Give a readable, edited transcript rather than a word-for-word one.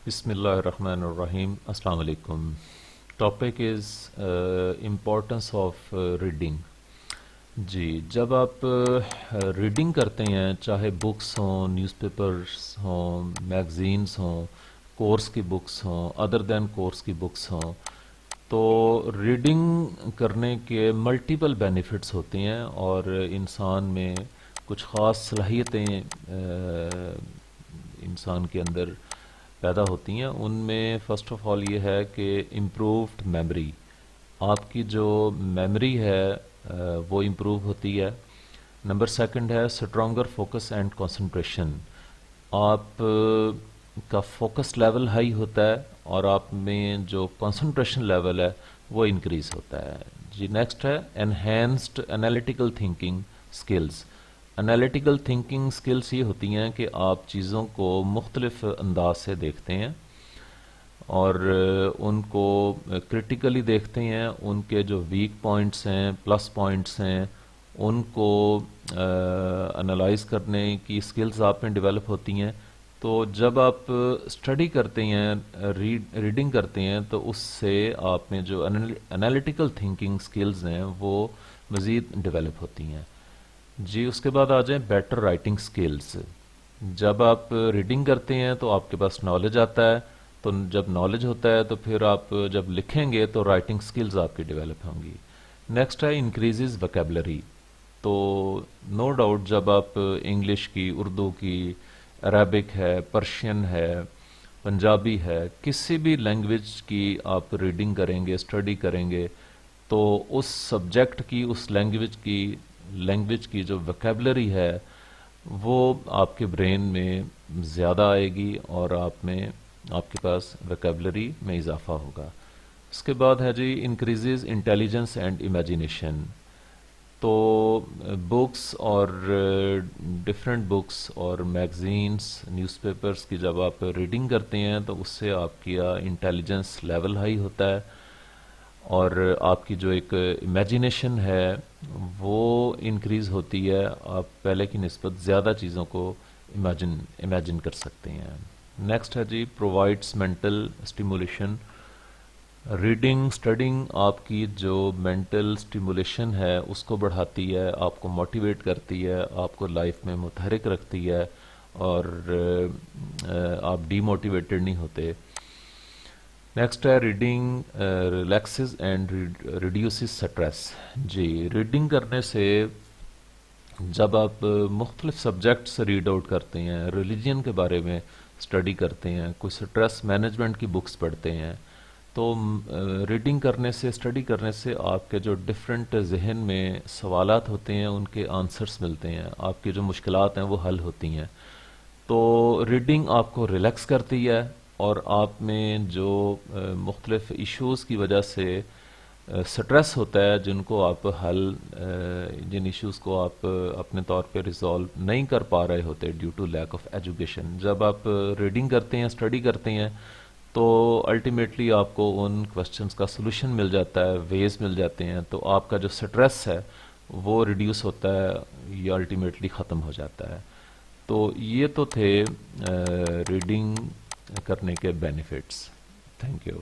بسم اللہ الرحمن الرحیم. السلام علیکم. Topic is importance of reading. جی، جب آپ ریڈنگ کرتے ہیں، چاہے بکس ہوں، نیوز پیپرس ہوں، میگزینس ہوں، کورس کی بکس ہوں، ادر دین کورس کی بکس ہوں، تو ریڈنگ کرنے کے ملٹیپل بینیفٹس ہوتے ہیں اور انسان میں کچھ خاص صلاحیتیں انسان کے اندر پیدا ہوتی ہیں. ان میں فرسٹ آف آل یہ ہے کہ امپرووڈ میموری. آپ کی جو میموری ہے وہ امپروو ہوتی ہے. نمبر سیکنڈ ہے اسٹرانگر فوکس اینڈ کنسنٹریشن. آپ کا فوکس لیول ہائی ہوتا ہے اور آپ میں جو کنسنٹریشن لیول ہے وہ انکریز ہوتا ہے. جی نیکسٹ ہے enhanced analytical thinking skills. Analytical thinking skills یہ ہوتی ہیں کہ آپ چیزوں کو مختلف انداز سے دیکھتے ہیں اور ان کو کرٹیکلی دیکھتے ہیں. ان کے جو ویک پوائنٹس ہیں، پلس پوائنٹس ہیں، ان کو انالائز کرنے کی سکلز آپ میں ڈیولپ ہوتی ہیں. تو جب آپ اسٹڈی کرتے ہیں، ریڈنگ کرتے ہیں، تو اس سے آپ میں جو انالیٹیکل تھنکنگ سکلز ہیں وہ مزید ڈیولپ ہوتی ہیں. جی اس کے بعد آ جائیں بیٹر رائٹنگ سکلز. جب آپ ریڈنگ کرتے ہیں تو آپ کے پاس نالج آتا ہے، تو جب نالج ہوتا ہے تو پھر آپ جب لکھیں گے تو رائٹنگ سکلز آپ کی ڈیولپ ہوں گی. نیکسٹ ہے انکریزز وکیبلری. تو نو ڈاؤٹ جب آپ انگلش کی، اردو کی، عربک ہے، پرشین ہے، پنجابی ہے، کسی بھی لینگویج کی آپ ریڈنگ کریں گے، اسٹڈی کریں گے، تو اس سبجیکٹ کی، اس لینگویج کی جو وکیبلری ہے وہ آپ کے برین میں زیادہ آئے گی اور آپ کے پاس وکیبلری میں اضافہ ہوگا. اس کے بعد ہے جی انکریزز انٹیلیجنس اینڈ امیجینیشن. تو بکس اور ڈفرینٹ بکس اور میگزینس، نیوز پیپرز کی جب آپ ریڈنگ کرتے ہیں تو اس سے آپ کا انٹیلیجنس لیول ہائی ہوتا ہے اور آپ کی جو ایک امیجینیشن ہے وہ انکریز ہوتی ہے. آپ پہلے کی نسبت زیادہ چیزوں کو امیجن کر سکتے ہیں. نیکسٹ ہے جی provides mental stimulation. Reading studying آپ کی جو مینٹل اسٹیمولیشن ہے اس کو بڑھاتی ہے، آپ کو موٹیویٹ کرتی ہے، آپ کو لائف میں متحرک رکھتی ہے اور آپ ڈی موٹیویٹڈ نہیں ہوتے. نیکسٹ ہے reading relaxes and reduces stress. جی ریڈنگ کرنے سے جب آپ مختلف سبجیکٹس ریڈ آؤٹ کرتے ہیں، ریلیجین کے بارے میں اسٹڈی کرتے ہیں، کوئی سٹریس مینجمنٹ کی بکس پڑھتے ہیں، تو ریڈنگ کرنے سے، اسٹڈی کرنے سے آپ کے جو ڈفرینٹ ذہن میں سوالات ہوتے ہیں ان کے آنسرس ملتے ہیں، آپ کی جو مشکلات ہیں وہ حل ہوتی ہیں. تو ریڈنگ آپ کو ریلیکس کرتی ہے اور آپ میں جو مختلف ایشوز کی وجہ سے سٹریس ہوتا ہے، جن ایشوز کو آپ اپنے طور پہ ریزالو نہیں کر پا رہے ہوتے due to lack of education, جب آپ ریڈنگ کرتے ہیں، اسٹڈی کرتے ہیں، تو الٹیمیٹلی آپ کو ان کوشچنس کا سلوشن مل جاتا ہے، ویز مل جاتے ہیں، تو آپ کا جو سٹریس ہے وہ ریڈیوس ہوتا ہے یا الٹیمیٹلی ختم ہو جاتا ہے. تو یہ تو تھے ریڈنگ کرنے کے بینیفٹس. Thank you.